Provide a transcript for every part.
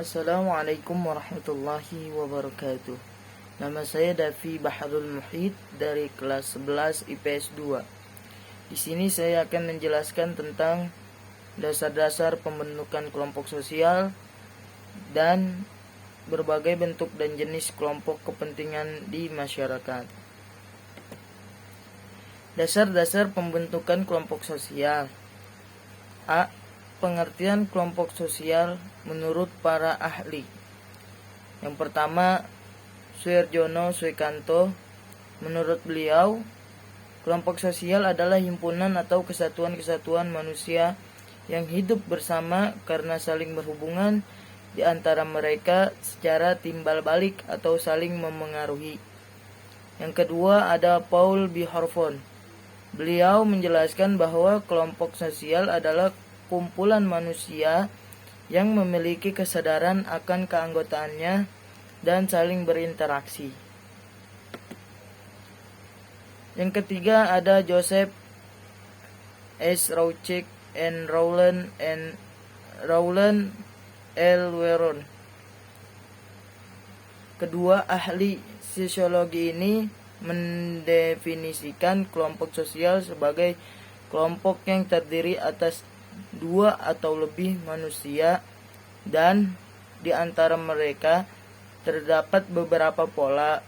Assalamualaikum warahmatullahi wabarakatuh. Nama saya Davi Baharul Muhid dari kelas 11 IPS 2. Di sini saya akan menjelaskan tentang dasar-dasar pembentukan kelompok sosial dan berbagai bentuk dan jenis kelompok kepentingan di masyarakat. Dasar-dasar pembentukan kelompok sosial. A. Pengertian kelompok sosial menurut para ahli. Yang pertama, Suherjono Swekanto. Menurut beliau, kelompok sosial adalah himpunan atau kesatuan-kesatuan manusia yang hidup bersama karena saling berhubungan di antara mereka secara timbal balik atau saling memengaruhi. Yang kedua ada Paul B. Horton. Beliau menjelaskan bahwa kelompok sosial adalah kumpulan manusia yang memiliki kesadaran akan keanggotaannya dan saling berinteraksi. Yang ketiga ada Joseph S. Rouchek and Rowland L. Weron. Kedua ahli sosiologi ini mendefinisikan kelompok sosial sebagai kelompok yang terdiri atas dua atau lebih manusia dan di antara mereka terdapat beberapa pola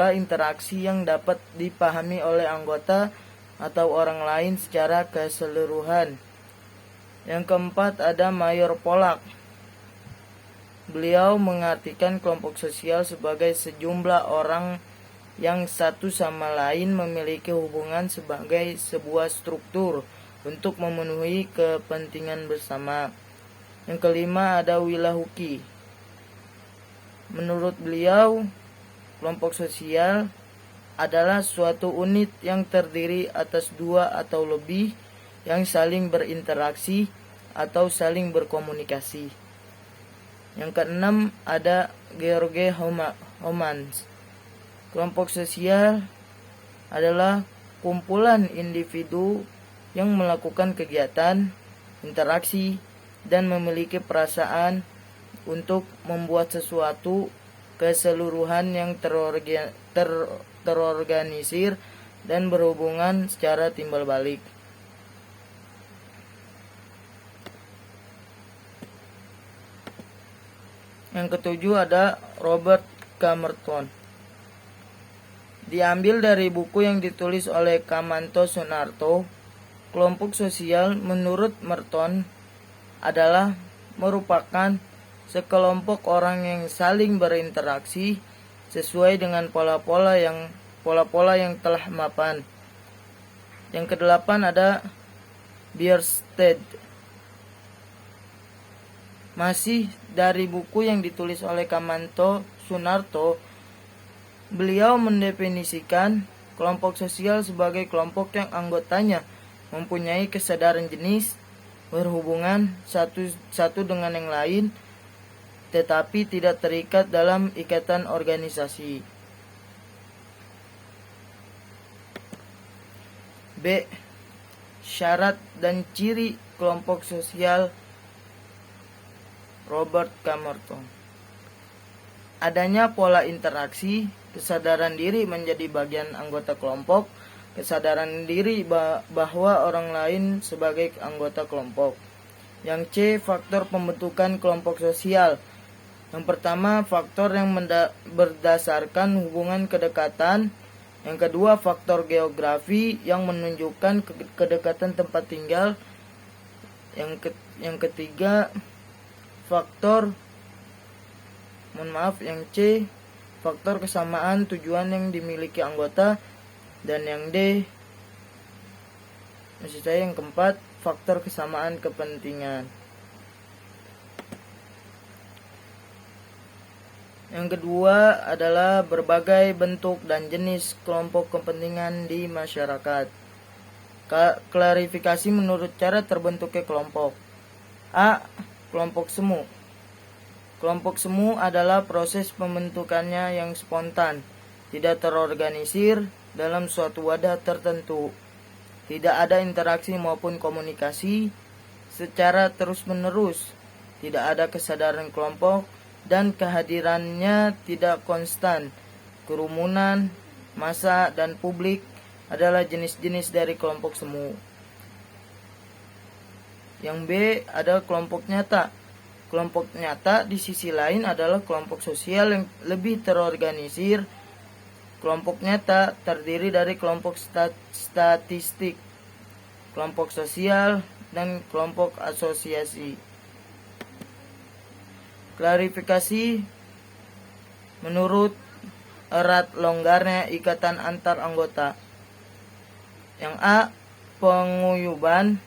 interaksi yang dapat dipahami oleh anggota atau orang lain secara keseluruhan. Yang keempat ada Mayor Pollack. Beliau mengartikan kelompok sosial sebagai sejumlah orang yang satu sama lain memiliki hubungan sebagai sebuah struktur untuk memenuhi kepentingan bersama. Yang kelima ada Wilahuki. Menurut beliau, kelompok sosial adalah suatu unit yang terdiri atas dua atau lebih yang saling berinteraksi atau saling berkomunikasi. Yang keenam ada George Homans. Kelompok sosial adalah kumpulan individu yang melakukan kegiatan, interaksi, dan memiliki perasaan untuk membuat sesuatu keseluruhan yang terorganisir dan berhubungan secara timbal balik. Yang ketujuh ada Robert Camerton. Diambil dari buku yang ditulis oleh Kamanto Sunarto, kelompok sosial menurut Merton adalah merupakan sekelompok orang yang saling berinteraksi sesuai dengan pola-pola yang telah mapan. Yang kedelapan ada Bierstedt. Masih dari buku yang ditulis oleh Kamanto Sunarto, beliau mendefinisikan kelompok sosial sebagai kelompok yang anggotanya mempunyai kesadaran jenis, berhubungan satu dengan yang lain, tetapi tidak terikat dalam ikatan organisasi. B. Syarat dan ciri kelompok sosial Robert Camerton. Adanya pola interaksi, kesadaran diri menjadi bagian anggota kelompok, kesadaran diri bahwa orang lain sebagai anggota kelompok. Yang C. Faktor pembentukan kelompok sosial. Yang pertama, faktor yang berdasarkan hubungan kedekatan. Yang kedua, faktor geografi yang menunjukkan kedekatan tempat tinggal. Yang ketiga, yang C, faktor kesamaan tujuan yang dimiliki anggota. Dan yang D, yang keempat, faktor kesamaan kepentingan. Yang kedua adalah berbagai bentuk dan jenis kelompok kepentingan di masyarakat. Klarifikasi menurut cara terbentuknya kelompok. A. Kelompok semu. Kelompok semu adalah proses pembentukannya yang spontan, tidak terorganisir dalam suatu wadah tertentu. Tidak ada interaksi maupun komunikasi secara terus-menerus tidak ada kesadaran kelompok, dan kehadirannya tidak konstan. Kerumunan, massa, dan publik adalah jenis-jenis dari kelompok semu. Yang B adalah kelompok nyata. Kelompok nyata di sisi lain adalah kelompok sosial yang lebih terorganisir. Kelompok nyata terdiri dari kelompok statistik, kelompok sosial, dan kelompok asosiasi. Klarifikasi menurut erat longgarnya ikatan antar anggota. Yang A, penguyuban.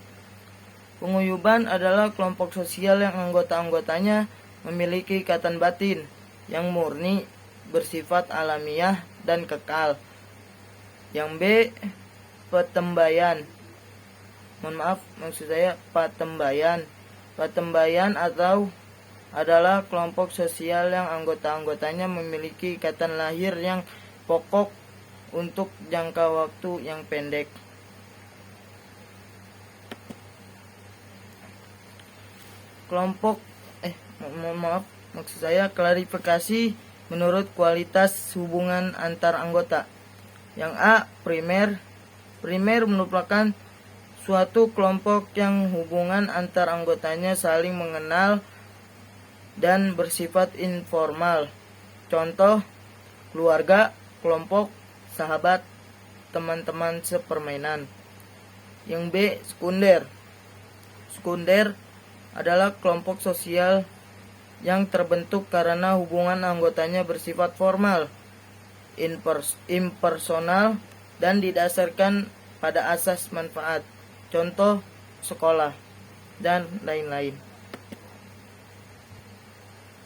Penguyuban adalah kelompok sosial yang anggota-anggotanya memiliki ikatan batin yang murni, bersifat alamiah dan kekal. Yang B, patembayan. Patembayan. Patembayan adalah kelompok sosial yang anggota-anggotanya memiliki ikatan lahir yang pokok untuk jangka waktu yang pendek. Klarifikasi menurut kualitas hubungan antar anggota. Yang A, primer. Primer merupakan suatu kelompok yang hubungan antar anggotanya saling mengenal dan bersifat informal. Contoh, keluarga, kelompok, sahabat, teman-teman sepermainan. Yang B, sekunder. Sekunder adalah kelompok sosial yang terbentuk karena hubungan anggotanya bersifat formal, impersonal, dan didasarkan pada asas manfaat. Contoh, sekolah, dan lain-lain.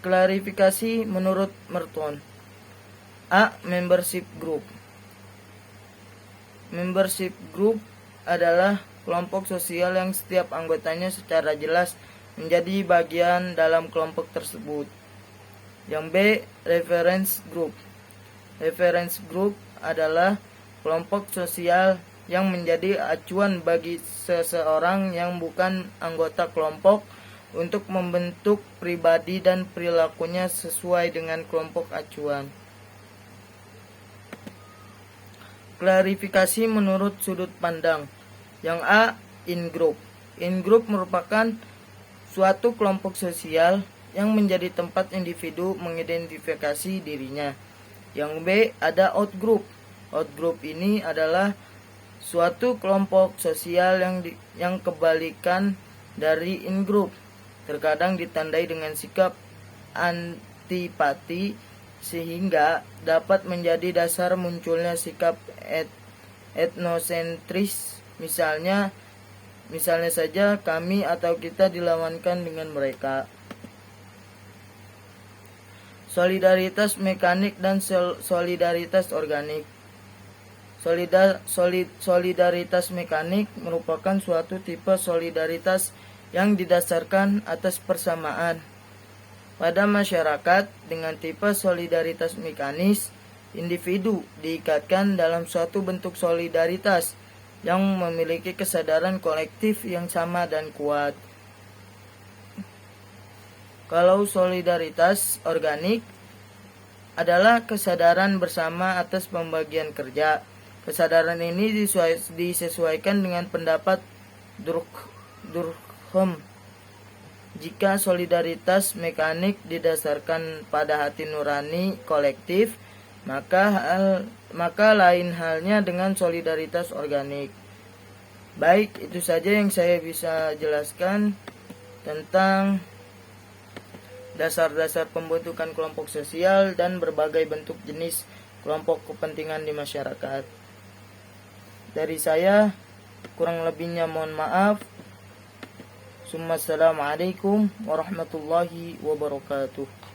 Klarifikasi menurut Merton. A, membership group. Membership group adalah kelompok sosial yang setiap anggotanya secara jelas menjadi bagian dalam kelompok tersebut. Yang B, reference group. Reference group adalah kelompok sosial yang menjadi acuan bagi seseorang yang bukan anggota kelompok untuk membentuk pribadi dan perilakunya sesuai dengan kelompok acuan. Klarifikasi menurut sudut pandang. Yang A, in-group. In-group merupakan suatu kelompok sosial yang menjadi tempat individu mengidentifikasi dirinya. Yang B, ada out-group. Out-group ini adalah suatu kelompok sosial yang kebalikan dari in-group. Terkadang ditandai dengan sikap antipati sehingga dapat menjadi dasar munculnya sikap etnosentris. Misalnya saja kami atau kita dilawankan dengan mereka. Solidaritas mekanik dan solidaritas organik. Solidaritas mekanik merupakan suatu tipe solidaritas yang didasarkan atas persamaan. Pada masyarakat dengan tipe solidaritas mekanis, individu diikatkan dalam suatu bentuk solidaritas yang memiliki kesadaran kolektif yang sama dan kuat. Kalau solidaritas organik adalah kesadaran bersama atas pembagian kerja. Kesadaran ini disesuaikan dengan pendapat Durkheim. Jika solidaritas mekanik didasarkan pada hati nurani kolektif, maka lain halnya dengan solidaritas organik. Baik, itu saja yang saya bisa jelaskan tentang dasar-dasar pembentukan kelompok sosial dan berbagai bentuk jenis kelompok kepentingan di masyarakat. Dari saya, kurang lebihnya mohon maaf. Assalamualaikum warahmatullahi wabarakatuh.